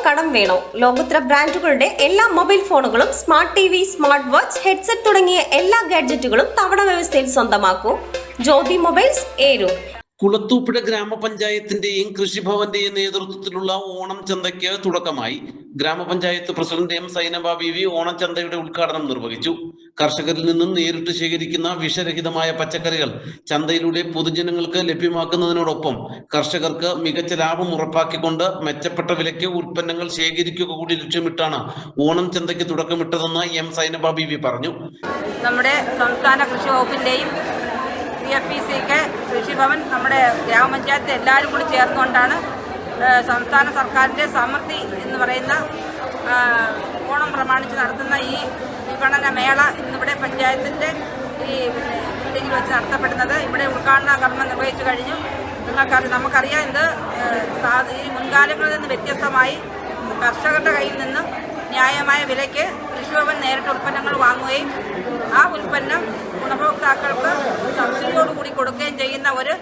കടം വേണോ? ലോകോത്തര ബ്രാൻഡുകളുടെ എല്ലാ മൊബൈൽ ഫോണുകളും smart TV, smart watch, headset തുടങ്ങിയ എല്ലാ ഗാഡ്ജറ്റുകളും തവണ വ്യവസ്ഥയിൽ സ്വന്തമാക്കൂ. ജ്യോതി മൊബൈൽസ്, ഏരൂർ. കുളത്തൂപ്പുഴ ഗ്രാമപഞ്ചായത്തിന്റെയും കൃഷിഭവന്റെയും നേതൃത്വത്തിലുള്ള ഓണം ചന്തയ്ക്ക് തുടക്കമായി. ഗ്രാമപഞ്ചായത്ത് പ്രസിഡന്റ് എം സൈനബ ബീവി ഓണം ചന്തയുടെ ഉദ്ഘാടനം നിർവഹിച്ചു. കർഷകരിൽ നിന്നും നേരിട്ട് ശേഖരിക്കുന്ന വിഷരഹിതമായ പച്ചക്കറികൾ ചന്തയിലൂടെ പൊതുജനങ്ങൾക്ക് ലഭ്യമാക്കുന്നതിനോടൊപ്പം കർഷകർക്ക് മികച്ച ലാഭം ഉറപ്പാക്കിക്കൊണ്ട് മെച്ചപ്പെട്ട വിലയ്ക്ക് ഉൽപ്പന്നങ്ങൾ ശേഖരിക്കുക കൂടി ലക്ഷ്യമിട്ടാണ് ഓണം ചന്തയ്ക്ക് തുടക്കമിട്ടതെന്ന് എം സൈനബ ബീവി പറഞ്ഞു. നമ്മുടെ സംസ്ഥാന കൃഷി വകുപ്പിന്റെയും CFPCക്ക് കൃഷിഭവൻ നമ്മുടെ ഗ്രാമപഞ്ചായത്ത് എല്ലാവരും കൂടി ചേർന്നുകൊണ്ടാണ് സംസ്ഥാന സർക്കാരിൻ്റെ സമൃദ്ധി എന്ന് പറയുന്ന ഓണം പ്രമാണിച്ച് നടത്തുന്ന ഈ വിപണന മേള ഇന്നിവിടെ പഞ്ചായത്തിൻ്റെ ഈ ബിൽഡിങ്ങിൽ വെച്ച് നടത്തപ്പെടുന്നത്. ഇവിടെ ഉദ്ഘാടന കർമ്മം നിർവഹിച്ചു കഴിഞ്ഞു. നമുക്കറിയാം, ഇത് ഈ മുൻകാലങ്ങളിൽ നിന്ന് വ്യത്യസ്തമായി കർഷകരുടെ കയ്യിൽ നിന്ന് ന്യായമായ വിലയ്ക്ക് കൃഷിഭവൻ നേരിട്ട് ഉൽപ്പന്നങ്ങൾ വാങ്ങുകയും ആ ഉൽപ്പന്നം ഗുണഭോക്താക്കൾക്ക് സബ്സിഡിയോടുകൂടി കൊടുക്കുകയും ചെയ്യുന്ന ഒരു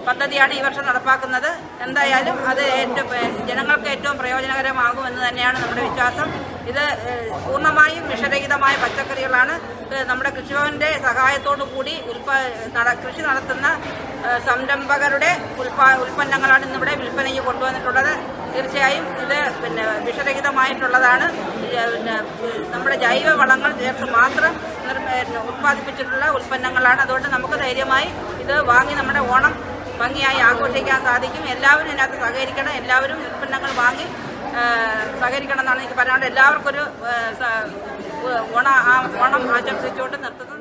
പദ്ധതിയാണ് ഈ വർഷം നടപ്പാക്കുന്നത്. എന്തായാലും അത് ജനങ്ങൾക്ക് ഏറ്റവും പ്രയോജനകരമാകുമെന്ന് തന്നെയാണ് നമ്മുടെ വിശ്വാസം. ഇത് പൂർണ്ണമായും വിഷരഹിതമായ പച്ചക്കറികളാണ്. നമ്മുടെ കൃഷിഭവന്റെ സഹായത്തോടു കൂടി കൃഷി നടത്തുന്ന സംരംഭകരുടെ ഉൽപ്പന്നങ്ങളാണ് ഇന്നിവിടെ വിൽപ്പനയ്ക്ക് കൊണ്ടുവന്നിട്ടുള്ളത്. തീർച്ചയായും ഇത് വിഷരഹിതമായിട്ടുള്ളതാണ്. നമ്മുടെ ജൈവ വളങ്ങൾ ചേർത്ത് മാത്രം ഉത്പാദിപ്പിച്ചിട്ടുള്ള ഉൽപ്പന്നങ്ങളാണ്. അതുകൊണ്ട് നമുക്ക് ധൈര്യമായി ഇത് വാങ്ങി നമ്മുടെ ഓണം ഭംഗിയായി ആഘോഷിക്കാൻ സാധിക്കും. എല്ലാവരും ഇതിനകത്ത് സഹകരിക്കണം. എല്ലാവരും ഉൽപ്പന്നങ്ങൾ വാങ്ങി സഹകരിക്കണം എന്നാണ് എനിക്ക് പറയാനുള്ളത്. എല്ലാവർക്കും ഒരു ഓണം ആശംസിച്ചുകൊണ്ട് നിർത്തുന്നു.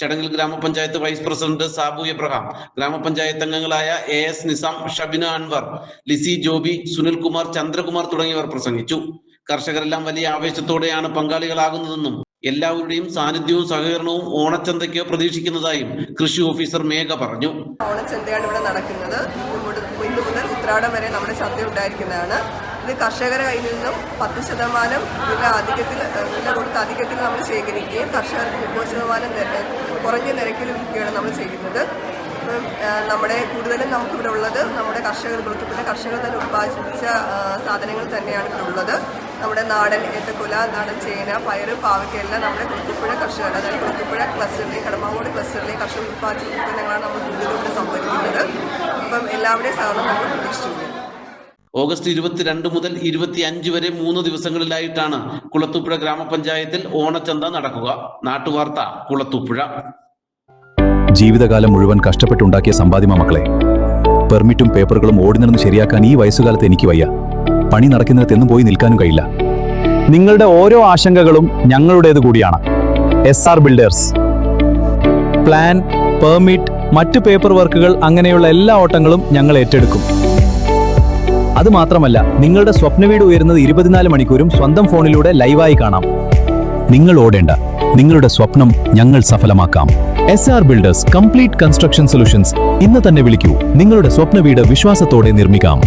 ചടങ്ങിൽ ഗ്രാമപഞ്ചായത്ത് വൈസ് പ്രസിഡന്റ് സാബു എബ്രഹാം, ഗ്രാമപഞ്ചായത്ത് അംഗങ്ങളായ AS നിസാം, ഷബിന അൻവർ, ലിസി ജോബി, സുനിൽകുമാർ, ചന്ദ്രകുമാർ തുടങ്ങിയവർ പ്രസംഗിച്ചു. കർഷകരെല്ലാം വലിയ ആവേശത്തോടെയാണ് പങ്കാളികളാകുന്നതെന്നും എല്ലാവരുടെയും സാന്നിധ്യവും സഹകരണവും ഓണച്ചന്തയ്ക്ക് പ്രതീക്ഷിക്കുന്നതായും കൃഷി ഓഫീസർ മേഘ പറഞ്ഞു. ഓണച്ചന്തയാണ് ഇവിടെ നടക്കുന്നത്. ഇന്നു മുതൽ ഉത്രാടം വരെ നമ്മുടെ ചന്ത ഉണ്ടായിരിക്കുന്നതാണ്. ഇത് കർഷകരുടെ കയ്യിൽ നിന്നും 10% വില കൊടുത്ത് അധികത്തിൽ നമ്മൾ ശേഖരിക്കുകയും കർഷകർക്ക് 30% കുറഞ്ഞ നിരക്കിൽ വിൽക്കുകയാണ് നമ്മൾ ചെയ്യുന്നത്. നമ്മുടെ കൂടുതലും നമുക്കിവിടെ ഉള്ളത് നമ്മുടെ കുളത്തൂപ്പുഴ കർഷകർ തന്നെ ഉത്പാദിപ്പിച്ച സാധനങ്ങൾ തന്നെയാണ് ഇവിടെ ഉള്ളത്. നമ്മുടെ നാടൻ ഏത്തക്കൊല, നാടൻ ചേന, പയറ്, പാവയ്ക്ക എല്ലാം നമ്മുടെ കുളത്തൂപ്പുഴ കർഷകർ, അതായത് കുളത്തൂപ്പുഴ ക്ലസ്റ്ററിലെ കടമാവോട് ക്ലസ്റ്ററിലെ കർഷകർ ഉത്പാദിച്ച ഉൽപ്പന്നങ്ങളാണ് നമ്മൾ കൂടുതലും ഇവിടെ സംഭരിക്കുന്നത്. അപ്പം എല്ലാവരുടെയും സഹകരണം നമ്മൾ പ്രതീക്ഷിക്കുന്നു. ഓഗസ്റ്റ് 22 മുതൽ 25 വരെ 3 ദിവസങ്ങളിലായിട്ടാണ് കുളത്തൂപ്പുഴ ഗ്രാമപഞ്ചായത്തിൽ ഓണച്ചന്ത നടക്കുക. നാട്ടുവാർത്ത, കുളത്തൂപ്പുഴ. ജീവിതകാലം മുഴുവൻ കഷ്ടപ്പെട്ടുണ്ടാക്കിയ സമ്പാദ്യമാ മക്കളെ. പെർമിറ്റും പേപ്പറുകളും ഓടി നടന്ന് ശരിയാക്കാൻ ഈ വയസ്സുകാലത്ത് എനിക്ക് വയ്യ. പണി നടക്കുന്നിടത്തെന്നും പോയി നിൽക്കാനും കഴിയില്ല. നിങ്ങളുടെ ഓരോ ആശങ്കകളും ഞങ്ങളുടേത് കൂടിയാണ്. SR builders. പ്ലാൻ, പെർമിറ്റ്, മറ്റു പേപ്പർ വർക്കുകൾ അങ്ങനെയുള്ള എല്ലാ ഓട്ടങ്ങളും ഞങ്ങൾ ഏറ്റെടുക്കും. അതുമാത്രമല്ല, നിങ്ങളുടെ സ്വപ്ന വീട് ഉയരുന്നത് 24 മണിക്കൂറും സ്വന്തം ഫോണിലൂടെ ലൈവായി കാണാം. നിങ്ങൾ ഓടേണ്ട, നിങ്ങളുടെ സ്വപ്നം ഞങ്ങൾ സഫലമാക്കാം. SR builders complete construction solutions. ഇന്ന് തന്നെ വിളിക്കൂ. നിങ്ങളുടെ സ്വപ്ന വീട് വിശ്വാസത്തോടെ നിർമ്മിക്കാം.